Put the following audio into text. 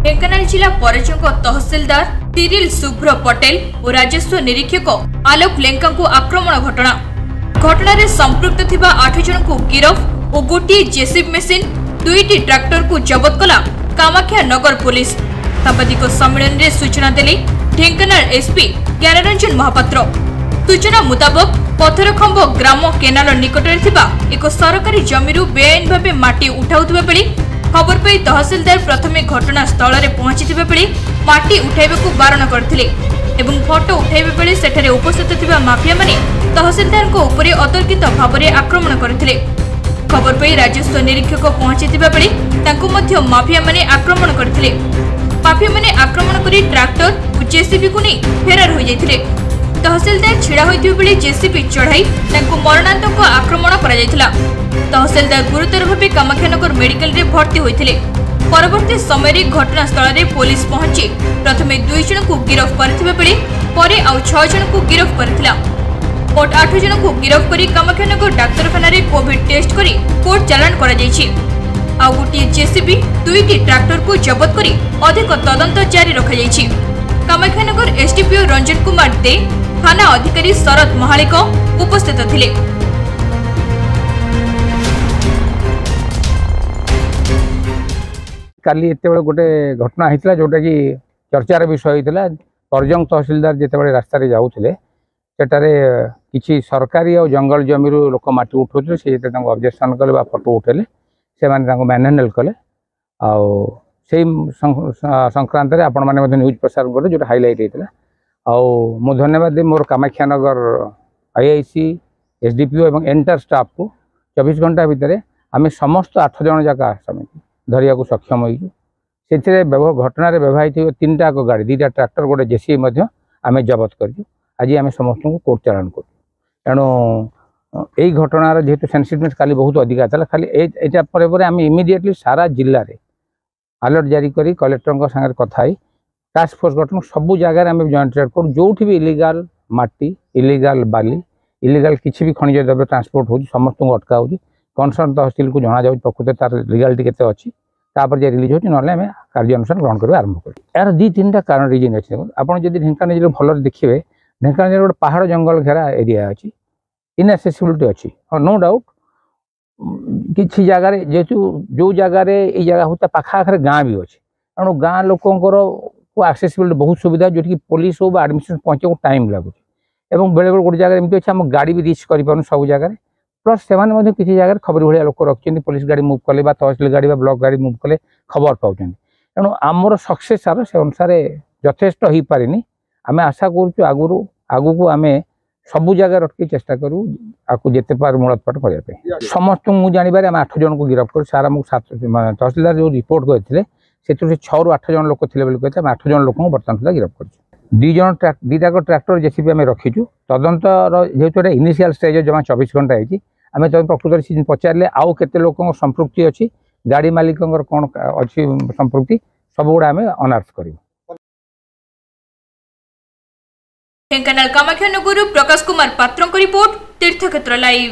ढेंकानाल जिला परचंग तहसिलदार सिरिल शुभ्र पटेल और राजस्व निरीक्षक आलोक लेंका को आक्रमण घटना घटना संपृक्त थिबा 8 जन को गिरफ और गोटे जेसीबी मेसिन 2टी ट्रैक्टर को जबत कला कामाख्या नगर पुलिस। सांबादिक सम्मेलन में सूचना देले ढेंकानाल एसपी ज्ञानरंजन महापात्र। सूचना मुताबक पथरखंब ग्राम केनाल निकट एक सरकारी जमीरू बेआईन भाव माटी उठाउथिबा बेले खबर पाई तहसिलदार प्रथमे घटनास्थल में पहुंची बेले माटी उठाइबा बारण करथिले एवं फोटो उठाइबा बेले सेठारे उपस्थित थिबा माफिया माने तहसिलदार को उपरे अतर्कित भाव में आक्रमण करथिले। खबर पाई राजस्व निरीक्षक पहुंची बेले तांको मध्य माफिया माने आक्रमण करथिले। माफिया माने आक्रमण करी ट्रैक्टर और जेसीबी को नहीं फेरार हो जाइथिले। तहसिलदार छिड़ा होइथिबा बेले जेसीबी चढ़ाई तांको मरणांतक आक्रमण करा जाइथिला। तहसिलदार गुरुतर भाव कामाख्यानगर मेडिकल रे भर्ती होइथिले। परवर्ती समय घटनास्थल में पुलिस पहुंची प्रथमे 2 जन को गिरफ्त करथिबा बेले परे आउ 6 जन को गिरफ्त करथिला। मोट 8 जन को गिरफ्त करी कामाख्यानगर डाक्तरखाना रे कोविड टेस्ट करी कोर्ट चालान करा जायछि। आउ गोटे जेसीबी 2टी ट्रैक्टर को जबत करी अधिक तदंत जारी रखा जायछि। कामाख्यानगर एसडीपीओ रंजन कुमार दे थाना अधिकारी शरद महालिक उपस्थित थिले। काली एत गोटे घटना होता जोटा कि चर्चार विषय होता परजंग तहसिलदार जिते रास्ता जाऊे सेटारे किसी सरकारी और जंगल जमी लोक माटी उठाते से ऑब्जेक्शन कले फोटो उठेले से मैनहेंडल कले से संक्रांत आपण मैंने न्यूज प्रसार कले जो हाइलाइट होता मु धन्यवाद दे मोर कामाख्यानगर आईआईसी एसडीपीओ और एंटायर स्टाफ को 24 घंटा भितर आम समस्त 8 जन जाक समिति धरिया को सक्षम हो घटना व्यवहित 3टा गाड़ी 2टा ट्रैक्टर गोटे जेसीबी आम जबत कर आज आम समस्त को कोर्ट चालान कर तेणु यही घटनार जेहेतु सेंसिटिवनेस काली बहुत अधिका था खाली यहाँ आम इमिडिएटली सारा जिले में अलर्ट जारी करी कलेक्टर सागर कथा टास्क फोर्स गठन सबू जगार आम जॉइंट रेड कर जो भी इलीगल माटी इलीगल बाली इलीगल किसी भी खनिज द्रव्य ट्रांसपोर्ट हो समस्त को अटका हो कनसर्न तहसिल को जना जाए प्रकृत तार लिगालिटी केते अच्छी रिलीज होती ना आम कार्यानुष्ठान ग्रहण कर आरंभ कर यार 2-3टा कारण रिजन अच्छे आप ढेंकानाल जिले भल देखिए ढेंकानाल गोटे पहाड़ जंगल घेरा एरिया अच्छी इनएसेसिबिलिटी अच्छी नो डाउट किसी जगार जेहेतु जो जगार ये जगह होता पाखापाखि गाँ भी अच्छे तेणु गाँ लोकंर को एक्सेसिबिलिटी बहुत सुविधा जो कि पुलिस हो एडमिशन पहुँचे टाइम लगुच और बेले बेले गोटे जगह एमती अच्छे आम गाड़ी भी रिच कर सब जगह प्लस से किसी जगह खबर भाया लोक रखिंट पुलिस गाड़ी मुव कले तहसिल गाड़ी ब्लॉक गाड़ी मुव कले खबर पाँच तेणु आमर सक्सेस सार से अनुसार यथेष्ट हो पारे आम आशा करूँ आगु को आम सबू जगह रखी चेष्टा करूँ आपको जिते पार मूलत्पाट करने समस्त मुझे जानवर आम 8 जन को गिरफ्त कर सारा मुझे तहसिलदार जो रिपोर्ट करते से 6 ରୁ 8 जन लोक थे कहते 8 जन लोक बर्तमान सुधा गिरफ्त कर 2टा ट्रैक्टर जेसीबी आम रखीचु तदंतर जेहेतु इनिशियल स्टेज जमा 24 घंटा होती आम प्रकृत पचारे आउ के लोक संपृक्ति अच्छी गाड़ी मालिक कौन अच्छी संपृक्ति सब गुड़ा आम अनार्थ कर। ढेंकानाल कामाख्यानगर प्रकाश कुमार पात्र रिपोर्ट तीर्थक्षेत्र लाइव।